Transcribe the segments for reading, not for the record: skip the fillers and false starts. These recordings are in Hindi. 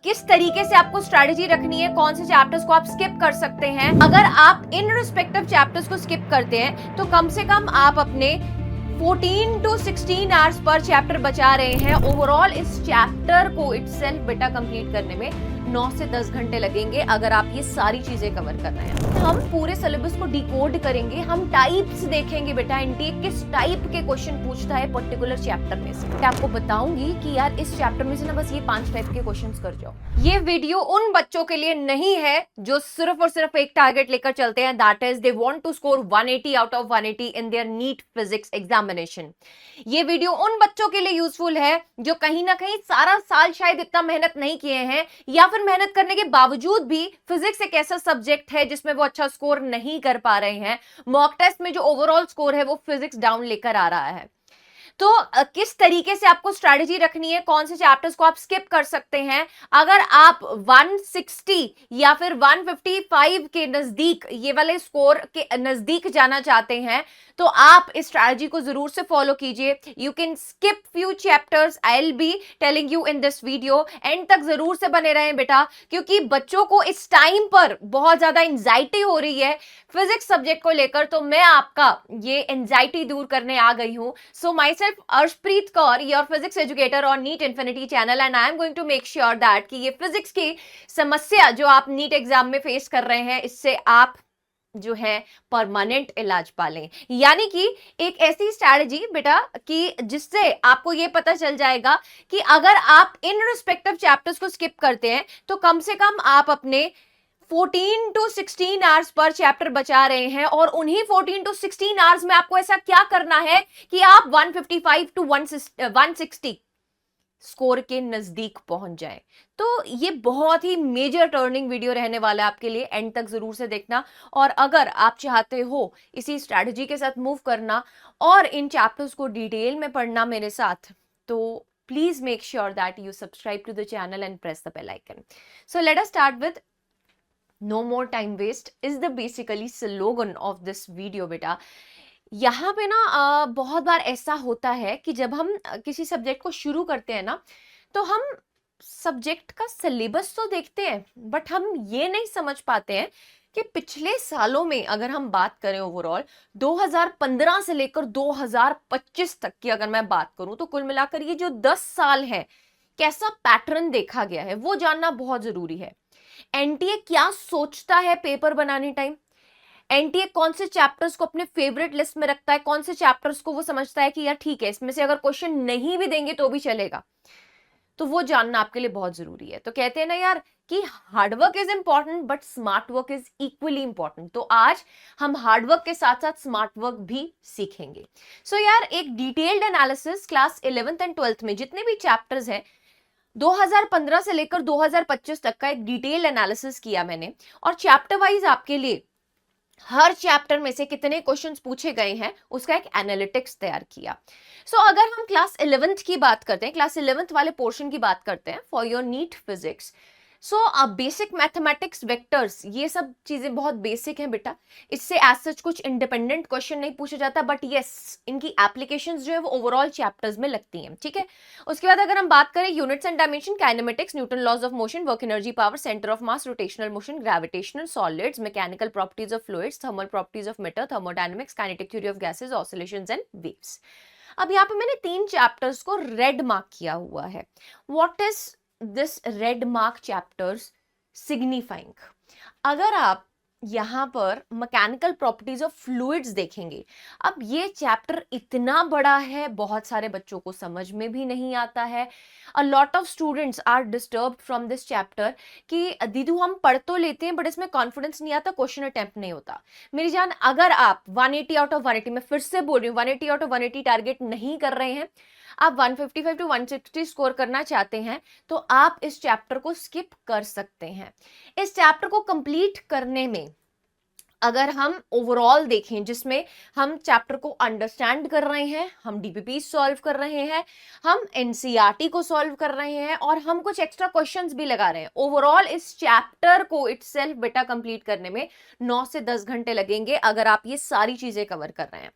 किस तरीके से आपको स्ट्रैटेजी रखनी है, कौन से चैप्टर्स को आप स्किप कर सकते हैं। अगर आप इन रिस्पेक्टिव चैप्टर्स को स्किप करते हैं तो कम से कम आप अपने 14 to 16 आवर्स पर चैप्टर बचा रहे हैं। ओवरऑल इस चैप्टर को इटसेल्फ बेटा कंप्लीट करने में 9 से 10 घंटे लगेंगे अगर आप ये सारी चीजें कवर कर रहे हैं। हम पूरे सिलेबस को डिकोड करेंगे, हम टाइप्स देखेंगे बेटा एनटीए किस टाइप के क्वेश्चन पूछता है पर्टिकुलर चैप्टर में से। मैं आपको बताऊंगी कि यार इस चैप्टर में से ना बस ये 5 टाइप के क्वेश्चंस कर जाओ। ये वीडियो उन बच्चों के लिए नहीं है जो सिर्फ और सिर्फ एक टारगेट लेकर चलते हैं, that is they want to score 180 out of 180 in their NEET physics examination. ये वीडियो उन बच्चों के लिए यूजफुल है जो कहीं ना कहीं सारा साल शायद इतना मेहनत नहीं किए हैं, या फिर मेहनत करने के बावजूद भी फिजिक्स एक ऐसा सब्जेक्ट है जिसमें वो अच्छा स्कोर नहीं कर पा रहे हैं। मॉक टेस्ट में जो ओवरऑल स्कोर है वो फिजिक्स डाउन लेकर आ रहा है। तो किस तरीके से आपको स्ट्रैटेजी रखनी है, कौन से चैप्टर्स को आप स्किप कर सकते हैं। अगर आप 160 या फिर 155 के नजदीक, ये वाले स्कोर के नजदीक जाना चाहते हैं तो आप इस स्ट्रैटेजी को जरूर से फॉलो कीजिए। You can skip few chapters, I will be telling you in this video. And तक जरूर से बने रहें बेटा, क्योंकि बच्चों को इस टाइम पर बहुत ज्यादा एंजाइटी हो रही है फिजिक्स सब्जेक्ट को लेकर, तो मैं आपका ये एंजाइटी दूर करने आ गई हूं। So myself Arshpreet Kaur, your physics educator on NEET Infinity channel, and I am going to make sure that कि ये फिजिक्स की समस्या जो आप नीट एग्जाम में फेस कर रहे हैं, इससे आप जो है परमानेंट इलाज पालें। यानी कि एक ऐसी स्ट्रैटेजी बेटा कि जिससे आपको ये पता चल जाएगा कि अगर आप इन रिस्पेक्टिव चैप्टर्स को स्किप करते हैं तो कम से कम आप अपने 14 to 16 आवर्स पर चैप्टर बचा रहे हैं, और उन्हीं 14 to 16 आवर्स में आपको ऐसा क्या करना है कि आप 155 to 160 स्कोर के नजदीक पहुंच जाएं। तो ये बहुत ही मेजर टर्निंग वीडियो रहने वाला है आपके लिए, एंड तक जरूर से देखना। और अगर आप चाहते हो इसी स्ट्रैटेजी के साथ मूव करना और इन चैप्टर्स को डिटेल में पढ़ना मेरे साथ, तो please make sure that you subscribe to the channel and press the bell icon. So let us start with no more time waste is the basically slogan of this video बेटा। यहाँ पे ना बहुत बार ऐसा होता है कि जब हम किसी सब्जेक्ट को शुरू करते हैं ना, तो हम सब्जेक्ट का सिलेबस तो देखते हैं बट हम ये नहीं समझ पाते हैं कि पिछले सालों में अगर हम बात करें ओवरऑल 2015 से लेकर 2025 तक की अगर मैं बात करूं, तो कुल मिलाकर ये जो 10 साल है कैसा पैटर्न देखा गया है वो जानना बहुत जरूरी है। एनटीए क्या सोचता है पेपर बनाने टाइम, एनटीए कौन से चैप्टर्स को अपने फेवरेट लिस्ट में रखता है, कौन से चैप्टर्स को वो समझता है कि यार ठीक है इसमें से अगर क्वेश्चन नहीं भी देंगे तो भी चलेगा, तो वो जानना आपके लिए बहुत जरूरी है। तो कहते हैं ना यार कि hard work is important but smart work is equally important. तो आज हम हार्डवर्क के साथ साथ स्मार्ट वर्क भी सीखेंगे। सो यार एक detailed analysis class 11th and 12th में जितने भी चैप्टर्स हैं 2015 से लेकर 2025 तक का एक डिटेल एनालिसिस किया मैंने, और चैप्टर वाइज आपके लिए हर चैप्टर में से कितने क्वेश्चंस पूछे गए हैं उसका एक एनालिटिक्स तैयार किया। सो अगर हम क्लास 11th की बात करते हैं, क्लास 11th वाले पोर्शन की बात करते हैं for your NEET physics, so basic mathematics, vectors, ये सब चीजें बहुत बेसिक हैं बेटा। इससे एज सच कुछ इंडिपेंडेंट क्वेश्चन नहीं पूछा जाता, बट यस इनकी एप्लीकेशंस जो है वो ओवरऑल चैप्टर्स में लगती हैं, ठीक है। उसके बाद अगर हम बात करें units and dimension, kinematics, Newton laws of motion, work energy power, centre of mass, rotational motion, gravitational, solids, mechanical properties of fluids, thermal properties of matter, thermodynamics, kinetic theory of gases, oscillations and waves. अब यहाँ पे मैंने 3 चैप्टर्स को रेड मार्क किया हुआ है। What is this red mark chapters signifying? अगर आप यहां पर मैकेनिकल प्रॉपर्टीज ऑफ फ्लूइड्स देखेंगे, अब ये चैप्टर इतना बड़ा है बहुत सारे बच्चों को समझ में भी नहीं आता है। A lot of students are disturbed from this chapter कि दीदू हम पढ़ तो लेते हैं बट इसमें कॉन्फिडेंस नहीं आता, क्वेश्चन अटेम्प्ट नहीं होता। मेरी जान, अगर आप 180 आउट ऑफ 180, मैं फिर से बोल रही हूँ 180 आउट ऑफ 180 टारगेट नहीं कर रहे हैं, आप 155 टू 160 स्कोर करना चाहते हैं, तो आप इस चैप्टर को स्किप कर सकते हैं। इस चैप्टर को कंप्लीट करने में अगर हम ओवरऑल देखें, जिसमें हम चैप्टर को अंडरस्टैंड कर रहे हैं, हम डीपीपी सॉल्व कर रहे हैं, हम एनसीईआरटी को सॉल्व कर रहे हैं, और हम कुछ एक्स्ट्रा क्वेश्चंस भी लगा रहे हैं, ओवरऑल इस चैप्टर को इटसेल्फ बेटा कंप्लीट करने में 9 से 10 घंटे लगेंगे अगर आप ये सारी चीजें कवर कर रहे हैं।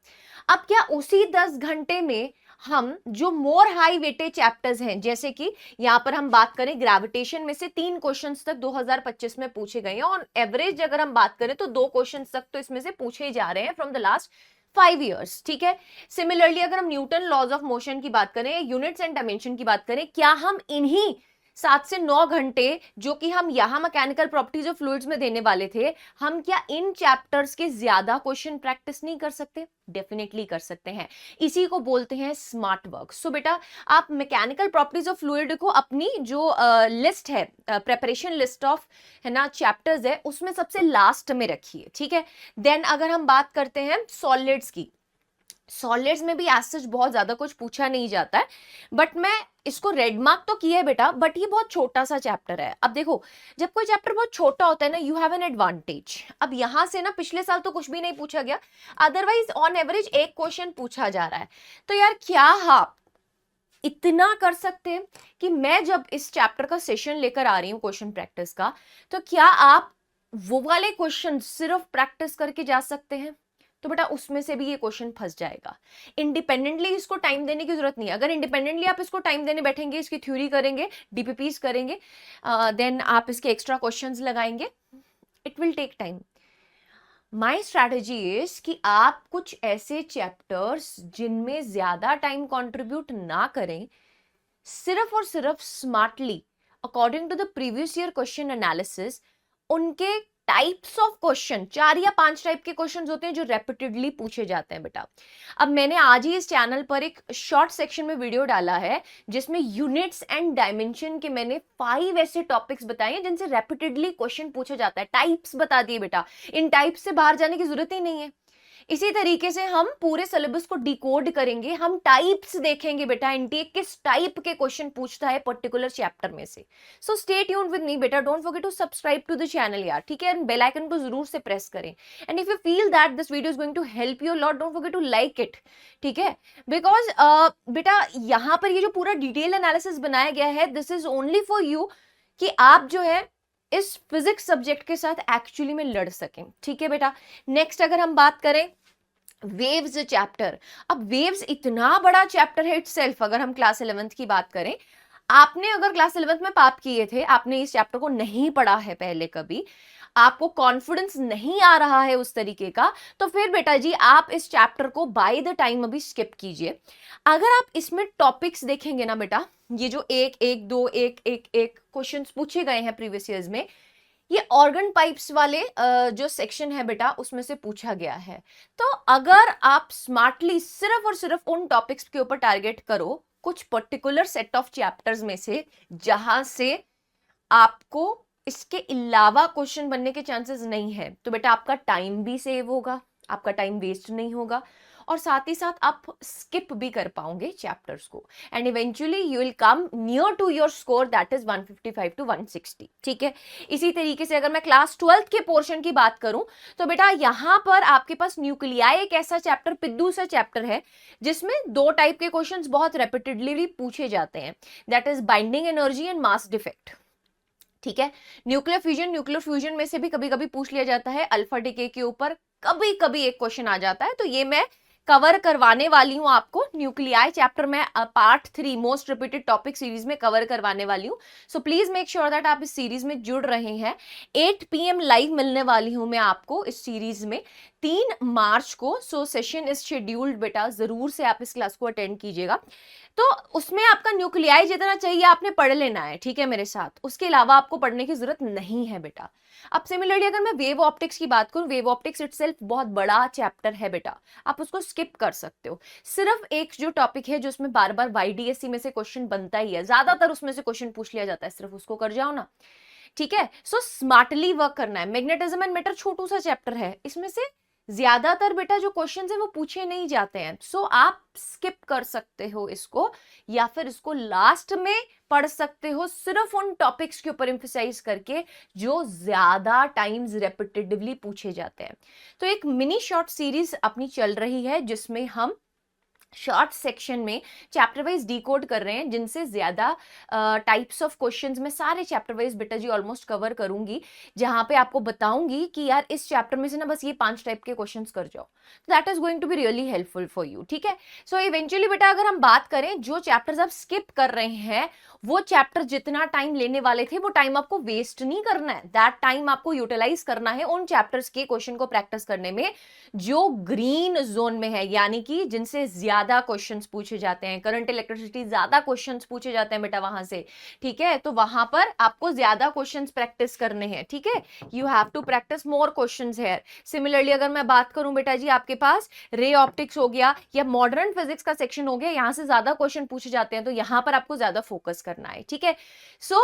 अब क्या उसी 10 घंटे में हम जो मोर हाई वेटेड चैप्टर्स हैं, जैसे कि यहाँ पर हम बात करें ग्रेविटेशन में से 3 क्वेश्चंस तक 2025 में पूछे गए हैं, और एवरेज अगर हम बात करें तो 2 क्वेश्चंस तक तो इसमें से पूछे जा रहे हैं फ्रॉम द लास्ट 5 years, ठीक है। सिमिलरली अगर हम न्यूटन लॉज ऑफ मोशन की बात करें, यूनिट्स एंड डायमेंशन की बात करें, क्या हम इन्हीं 7 से 9 घंटे जो कि हम यहाँ मैकेनिकल प्रॉपर्टीज ऑफ फ्लूइड्स में देने वाले थे, हम क्या इन चैप्टर्स के ज्यादा क्वेश्चन प्रैक्टिस नहीं कर सकते? डेफिनेटली कर सकते हैं। इसी को बोलते हैं स्मार्ट वर्क। सो बेटा, आप मैकेनिकल प्रॉपर्टीज ऑफ फ्लूइड को अपनी जो लिस्ट है, प्रेपरेशन लिस्ट ऑफ है ना चैप्टर्स है, उसमें सबसे लास्ट में रखिए, ठीक है। देन अगर हम बात करते हैं सॉलिड्स की, सॉलिड्स में भी एज सच बहुत ज्यादा कुछ पूछा नहीं जाता है, बट मैं इसको रेड मार्क तो किया है बेटा, बट ये बहुत छोटा सा चैप्टर है। अब देखो, जब कोई चैप्टर बहुत छोटा होता है ना, यू हैव एन एडवांटेज। अब यहां से ना पिछले साल तो कुछ भी नहीं पूछा गया, अदरवाइज ऑन एवरेज एक क्वेश्चन पूछा जा रहा है। तो यार क्या आप इतना कर सकते हैं कि मैं जब इस चैप्टर का सेशन लेकर आ रही हूं क्वेश्चन प्रैक्टिस का, तो क्या आप वो वाले क्वेश्चन सिर्फ प्रैक्टिस करके जा सकते हैं? तो बेटा उसमें से भी ये क्वेश्चन फंस जाएगा। इंडिपेंडेंटली इसको टाइम देने की जरूरत नहीं है। अगर इंडिपेंडेंटली आप इसको टाइम देने बैठेंगे, इसकी थ्योरी करेंगे, डीपीपीस करेंगे, देन आप इसके एक्स्ट्रा क्वेश्चंस लगाएंगे, it will take time. My strategy is कि आप कुछ ऐसे चैप्टर्स जिनमें ज्यादा टाइम कंट्रीब्यूट ना करें, सिर्फ और सिर्फ smartly according to the previous year question analysis, उनके टाइप्स ऑफ क्वेश्चन, 4 या 5 टाइप के क्वेश्चंस होते हैं जो रेपिटेडली पूछे जाते हैं बेटा। अब मैंने आज ही इस चैनल पर एक शॉर्ट सेक्शन में वीडियो डाला है जिसमें यूनिट्स एंड डायमेंशन के मैंने 5 ऐसे टॉपिक्स बताए हैं जिनसे रेपिटेडली क्वेश्चन पूछा जाता है। टाइप्स बता दिए बेटा, इन टाइप्स से बाहर जाने की जरूरत ही नहीं है। इसी तरीके से हम पूरे सिलेबस को डिकोड करेंगे, हम टाइप्स देखेंगे बेटा, इनटेक किस टाइप के क्वेश्चन पूछता है पर्टिकुलर चैप्टर में से। So stay tuned with me बेटा, don't forget to subscribe to the channel यार, ठीक है। बेल आइकन को जरूर से प्रेस करें, and if you feel that this video is going to help you lot, don't forget to like it, ठीक है। बिकॉज बेटा यहाँ पर ये जो पूरा डिटेल एनालिसिस बनाया गया है, this is only for you कि आप जो है इस फिजिक्स सब्जेक्ट के साथ एक्चुअली में लड़ सकें, ठीक है बेटा। नेक्स्ट अगर हम बात करें वेव्स चैप्टर, अब वेव्स इतना बड़ा चैप्टर है इटसेल्फ। अगर हम क्लास 11th की बात करें, आपने अगर क्लास 11th में पाप किए थे, आपने इस चैप्टर को नहीं पढ़ा है पहले कभी, आपको कॉन्फिडेंस नहीं आ रहा है उस तरीके का, तो फिर बेटा जी आप इस चैप्टर को बाय द टाइम अभी स्किप कीजिए। अगर आप इसमें टॉपिक्स देखेंगे ना बेटा, ये जो एक एक दो एक एक एक क्वेश्चंस पूछे गए हैं प्रीवियस ईयर्स में, ये ऑर्गन पाइप्स वाले जो सेक्शन है बेटा उसमें से पूछा गया है। तो अगर आप स्मार्टली सिर्फ और सिर्फ उन टॉपिक्स के ऊपर टारगेट करो, कुछ पर्टिकुलर सेट ऑफ चैप्टर्स में से, जहां से आपको इसके अलावा क्वेश्चन बनने के चांसेस नहीं है, तो बेटा आपका टाइम भी सेव होगा, आपका टाइम वेस्ट नहीं होगा, और साथ ही साथ आप स्किप भी कर पाओगे चैप्टर्स को, and eventually you will come near to your score, that is 155 to 160, ठीक है। इसी तरीके से अगर मैं क्लास 12th के पोर्शन की बात करूं, तो बेटा यहां पर आपके पास न्यूक्लियाई एक ऐसा चैप्टर, पिद्दू सा चैप्टर है, जिसमें 2 टाइप के क्वेश्चंस बहुत रेपिटेडली पूछे जाते हैं, that is binding energy and mass defect, ठीक है। न्यूक्लियर फ्यूजन में से भी कभी कभी पूछ लिया जाता है, अल्फा डिके के ऊपर कभी कभी एक क्वेश्चन आ जाता है, तो ये मैं कवर करवाने वाली हूं आपको। न्यूक्लियाई चैप्टर में part 3 most repeated topic series में कवर करवाने वाली हूं, सो प्लीज मेक श्योर दैट आप इस सीरीज में जुड़ रहे हैं। 8 PM लाइव मिलने वाली हूं मैं आपको इस सीरीज में 3 मार्च को। सो सेशन इज शेड्यूल्ड बेटा, जरूर से आप इस क्लास को अटेंड कीजिएगा। तो उसमें आपका न्यूक्लियाई जितना चाहिए आपने पढ़ लेना है, ठीक है मेरे साथ, उसके अलावा आपको पढ़ने की जरूरत नहीं है बेटा। अब सिमिलरली अगर मैं वेव ऑप्टिक्स की बात करूं, वेव ऑप्टिक्स इटसेल्फ बहुत बड़ा चैप्टर है बेटा, आप उसको स्किप कर सकते हो। सिर्फ एक जो टॉपिक है जो उसमें बार बार YDSC में से क्वेश्चन बनता ही है, ज्यादातर उसमें से क्वेश्चन पूछ लिया जाता है, सिर्फ उसको कर जाओ ना, ठीक है। सो स्मार्टली वर्क करना है। मैग्नेटिज्म एंड मैटर छोटू सा चैप्टर है, इसमें से ज्यादातर बेटा जो क्वेश्चंस है वो पूछे नहीं जाते हैं, सो आप स्किप कर सकते हो इसको, या फिर इसको लास्ट में पढ़ सकते हो, सिर्फ उन टॉपिक्स के ऊपर एम्फसाइज करके जो ज्यादा टाइम्स रेपिटेटिवली पूछे जाते हैं। तो एक मिनी शॉर्ट सीरीज अपनी चल रही है जिसमें हम शॉर्ट सेक्शन में चैप्टर वाइज डिकोड कर रहे हैं, जिनसे ज्यादा टाइप्स ऑफ क्वेश्चंस मैं सारे चैप्टर वाइज बेटा जी ऑलमोस्ट कवर करूंगी, जहां पे आपको बताऊंगी कि यार इस चैप्टर में से ना बस ये 5 टाइप के क्वेश्चंस कर जाओ। That is going to be really helpful for you, ठीक है। सो इवेंचुअली बेटा अगर हम बात करें जो चैप्टर्स आप स्किप कर रहे हैं, वो चैप्टर जितना टाइम लेने वाले थे वो टाइम आपको वेस्ट नहीं करना है, दैट टाइम आपको यूटिलाइज करना है उन चैप्टर्स के क्वेश्चन को प्रैक्टिस करने में जो ग्रीन जोन में है, यानी कि जिनसे ज्यादा क्वेश्चंस पूछे जाते हैं, करंट इलेक्ट्रिसिटी ज्यादा क्वेश्चंस पूछे जाते हैं बेटा वहां से, ठीक है। तो वहां पर आपको ज्यादा क्वेश्चंस प्रैक्टिस करने हैं, ठीक है। You have to practise more questions here. Similarly अगर मैं बात करूं बेटा जी, आपके पास रे ऑप्टिक्स हो गया या मॉडर्न फिजिक्स का सेक्शन हो गया, यहां से ज्यादा क्वेश्चन पूछे जाते हैं, तो यहां पर आपको ज्यादा फोकस करना है, ठीक है। सो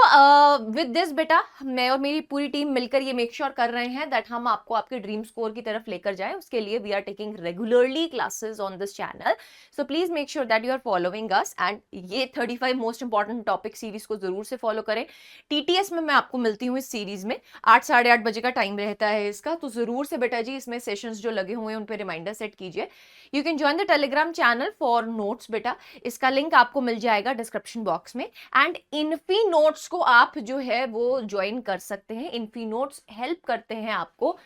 विद दिस बेटा मैं और मेरी पूरी टीम मिलकर ये मेक श्योर कर रहे हैं दैट हम आपको आपके ड्रीम स्कोर की तरफ लेकर जाएं। उसके लिए we are taking regularly classes on this channel, so please make sure that you are following us, and ये 35 मोस्ट इंपॉर्टेंट टॉपिक सीरीज को जरूर से फॉलो करें। टीटीएस में मैं आपको मिलती हूँ इस सीरीज में, 8 साढ़े 8 बजे का टाइम रहता है इसका, तो जरूर से बेटा जी इसमें सेशंस जो लगे हुए हैं उन पे रिमाइंडर सेट कीजिए। You can join the Telegram channel for notes बेटा, इसका लिंक आपको मिल जाएगा डिस्क्रिप्शन बॉक्स में, एंड इन्फी नोट्स को आप जो है वो ज्वाइन कर सकते हैं। इन्फी नोट्स हेल्प करते हैं आपको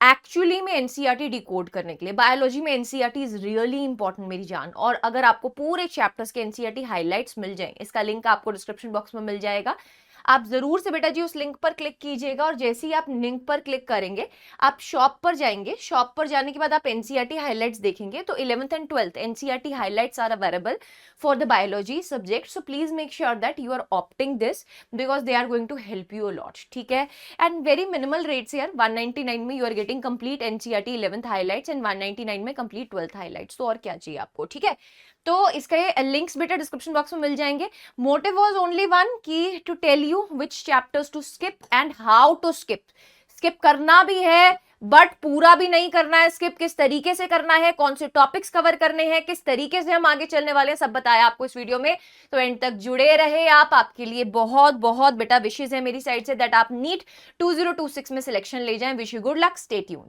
एक्चुअली में एनसीईआरटी डिकोड करने के लिए। बायोलॉजी में एनसीईआरटी इज रियली इंपॉर्टेंट मेरी जान, और अगर आपको पूरे चैप्टर्स के एनसीईआरटी हाइलाइट्स मिल जाएं, इसका लिंक आपको डिस्क्रिप्शन बॉक्स में मिल जाएगा। आप जरूर से बेटा जी उस लिंक पर क्लिक कीजिएगा, और जैसे ही आप लिंक पर क्लिक करेंगे आप शॉप पर जाएंगे, शॉप पर जाने के बाद आप एनसीईआरटी हाइलाइट्स देखेंगे, तो 11th and 12th NCERT highlights are available for the biology subject, so please make sure that you are opting this because they are going to help you a lot, ठीक है। एंड वेरी मिनिमल रेट्स यार, 199 में you are getting complete NCERT 11th highlights and 199 में कंप्लीट 12th हाइलाइट्स, तो और क्या चाहिए आपको, ठीक है। तो इसके लिंक्स बेटा डिस्क्रिप्शन बॉक्स में मिल जाएंगे। मोटिव वाज ओनली वन की to tell you which chapters to skip and how to skip. Skip करना भी है बट पूरा भी नहीं करना है, स्किप किस तरीके से करना है, कौन से टॉपिक्स कवर करने हैं, किस तरीके से हम आगे चलने वाले हैं, सब बताया आपको इस वीडियो में। तो एंड तक जुड़े रहे आप, आपके लिए बहुत बहुत बेटा विशेष है मेरी साइड से दैट आप नीट 2026 में सिलेक्शन ले जाएं। Wish you good luck, stay tuned.